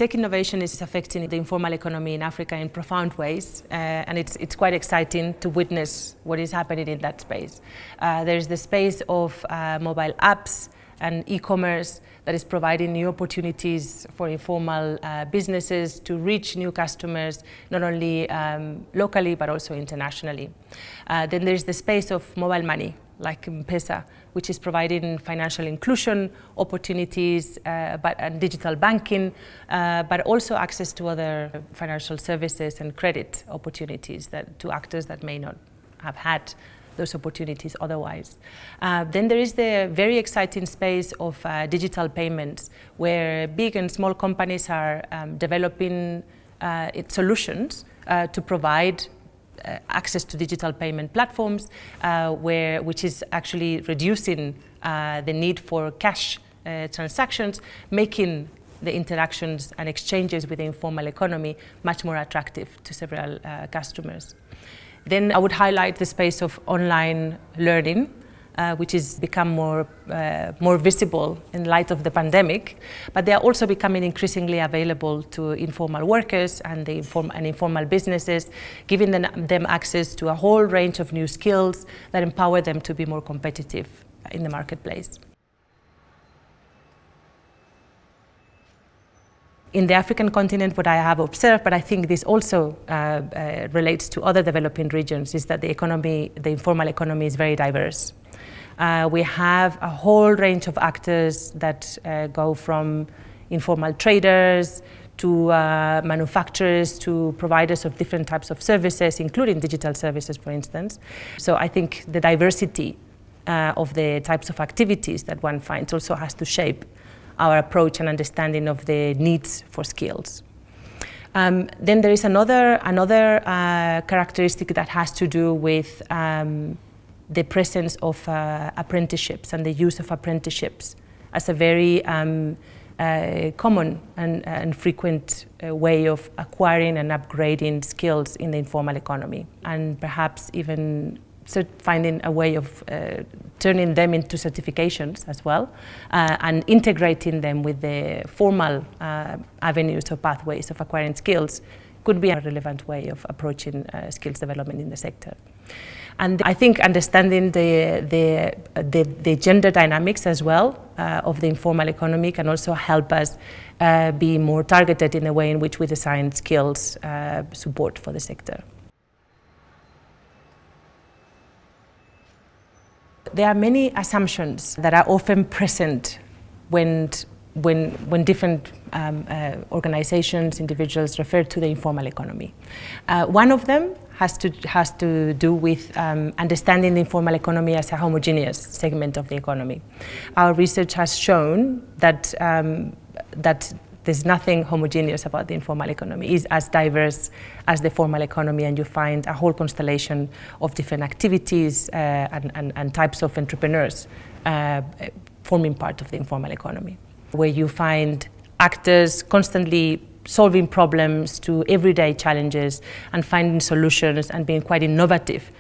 Tech innovation is affecting the informal economy in Africa in profound ways, and it's quite exciting to witness what is happening in that space. There's the space of mobile apps and e-commerce that is providing new opportunities for informal businesses to reach new customers, not only locally but also internationally. Then there's the space of mobile money, like M-Pesa, which is providing financial inclusion opportunities and digital banking, but also access to other financial services and credit opportunities to actors that may not have had those opportunities otherwise. Then there is the very exciting space of digital payments, where big and small companies are developing solutions to provide access to digital payment platforms, which is actually reducing the need for cash transactions, making the interactions and exchanges with the informal economy much more attractive to several customers. Then I would highlight the space of online learning, which has become more visible in light of the pandemic, but they are also becoming increasingly available to informal workers and informal businesses, giving them access to a whole range of new skills that empower them to be more competitive in the marketplace. In the African continent, what I have observed, but I think this also relates to other developing regions, is that the informal economy is very diverse. We have a whole range of actors that go from informal traders to manufacturers to providers of different types of services, including digital services, for instance. So I think the diversity of the types of activities that one finds also has to shape our approach and understanding of the needs for skills. Then there is another characteristic that has to do with the presence of apprenticeships and the use of apprenticeships as a very common and frequent way of acquiring and upgrading skills in the informal economy, and perhaps even finding a way of turning them into certifications as well, and integrating them with the formal avenues or pathways of acquiring skills could be a relevant way of approaching skills development in the sector. And I think understanding the gender dynamics as well of the informal economy can also help us be more targeted in the way in which we design skills support for the sector. There are many assumptions that are often present when different organizations, individuals refer to the informal economy. One of them has to do with understanding the informal economy as a homogeneous segment of the economy. Our research has shown that there's nothing homogeneous about the informal economy. It's as diverse as the formal economy, and you find a whole constellation of different activities and types of entrepreneurs forming part of the informal economy, where you find actors constantly solving problems to everyday challenges and finding solutions and being quite innovative.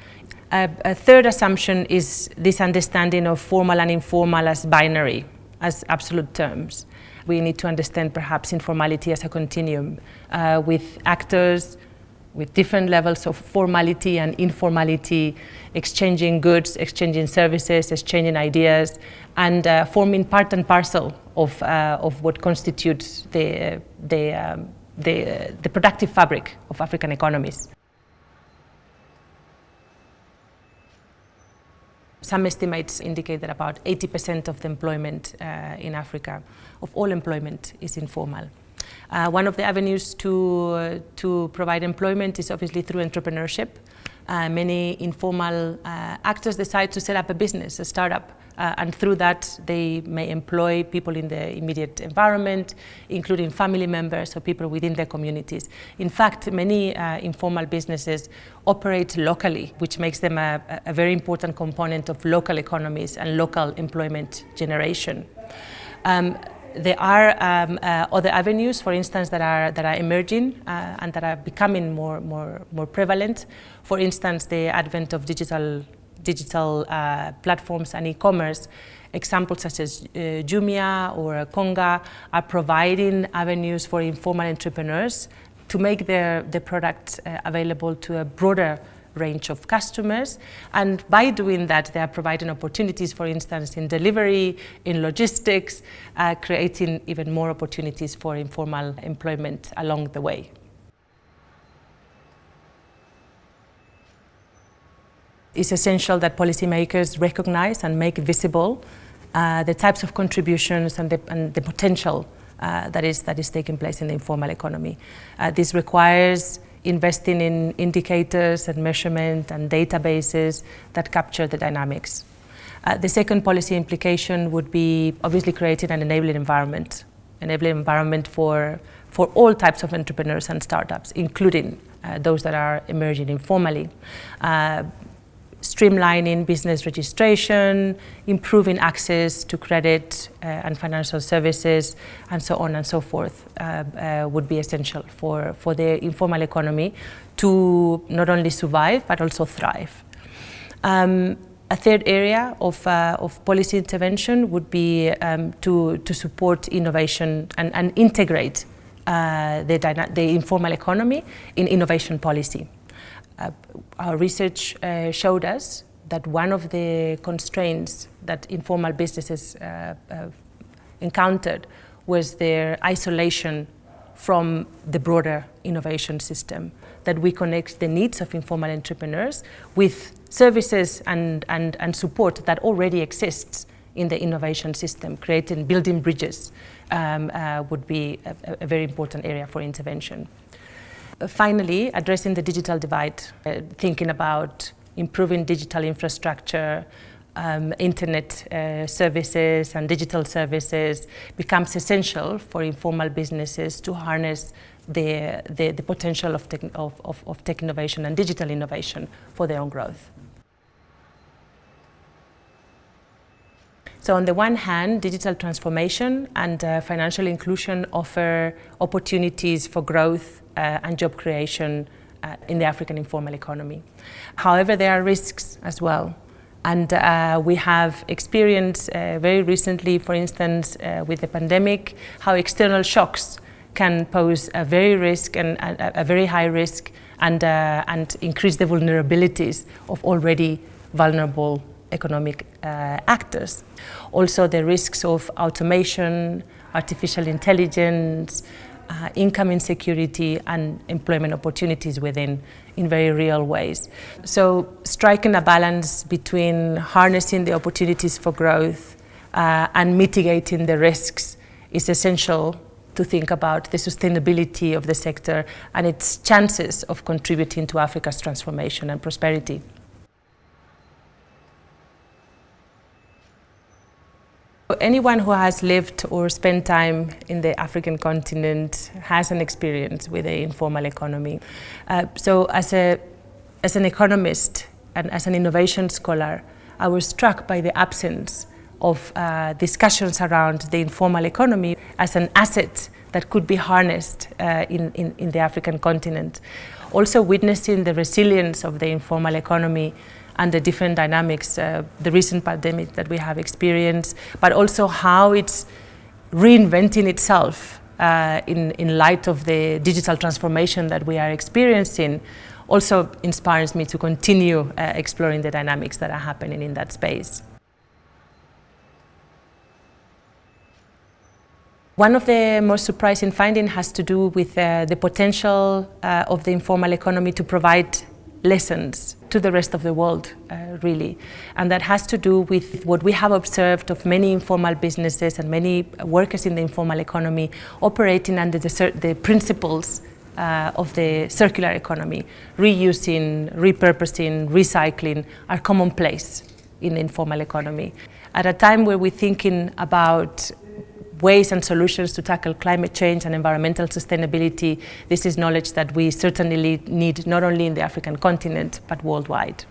A third assumption is this understanding of formal and informal as binary, as absolute terms. We need to understand perhaps informality as a continuum with actors with different levels of formality and informality, exchanging goods, exchanging services, exchanging ideas, and forming part and parcel of what constitutes the productive fabric of African economies. Some estimates indicate that about 80% of the employment in Africa, of all employment, is informal. One of the avenues to provide employment is obviously through entrepreneurship. Many informal actors decide to set up a business, a startup, and through that they may employ people in the immediate environment, including family members or people within their communities. In fact, many informal businesses operate locally, which makes them a very important component of local economies and local employment generation. There are other avenues, for instance, that are emerging and that are becoming more prevalent. For instance, the advent of digital platforms and e-commerce Examples such as Jumia or Konga are providing avenues for informal entrepreneurs to make their products available to a broader range of customers, and by doing that they are providing opportunities, for instance, in delivery, in logistics, creating even more opportunities for informal employment along the way. It's essential that policymakers recognize and make visible the types of contributions and the potential that is taking place in the informal economy. This requires investing in indicators and measurement and databases that capture the dynamics. The second policy implication would be obviously creating an enabling environment for all types of entrepreneurs and startups, including those that are emerging informally. Streamlining business registration, improving access to credit and financial services, and so on and so forth, would be essential for the informal economy to not only survive but also thrive. A third area of policy intervention would be to support innovation and integrate the informal economy in innovation policy. Our research showed us that one of the constraints that informal businesses encountered was their isolation from the broader innovation system, that we connect the needs of informal entrepreneurs with services and support that already exists in the innovation system. Building bridges would be a very important area for intervention. Finally, addressing the digital divide, thinking about improving digital infrastructure, internet services and digital services becomes essential for informal businesses to harness the potential of tech innovation and digital innovation for their own growth. So on the one hand, digital transformation and financial inclusion offer opportunities for growth and job creation in the African informal economy. However, there are risks as well. And we have experienced very recently, for instance, with the pandemic, how external shocks can pose a very high risk and increase the vulnerabilities of already vulnerable economic actors. Also, the risks of automation, artificial intelligence, income insecurity and employment opportunities within in very real ways. So striking a balance between harnessing the opportunities for growth and mitigating the risks is essential to think about the sustainability of the sector and its chances of contributing to Africa's transformation and prosperity. Anyone who has lived or spent time in the African continent has an experience with the informal economy. So as an economist and as an innovation scholar, I was struck by the absence of discussions around the informal economy as an asset that could be harnessed in the African continent. Also witnessing the resilience of the informal economy and the different dynamics, the recent pandemic that we have experienced, but also how it's reinventing itself in light of the digital transformation that we are experiencing, also inspires me to continue exploring the dynamics that are happening in that space. One of the most surprising findings has to do with the potential of the informal economy to provide lessons to the rest of the world, really. And that has to do with what we have observed of many informal businesses and many workers in the informal economy operating under the principles of the circular economy. Reusing, repurposing, recycling are commonplace in the informal economy. At a time where we're thinking about ways and solutions to tackle climate change and environmental sustainability, this is knowledge that we certainly need not only in the African continent, but worldwide.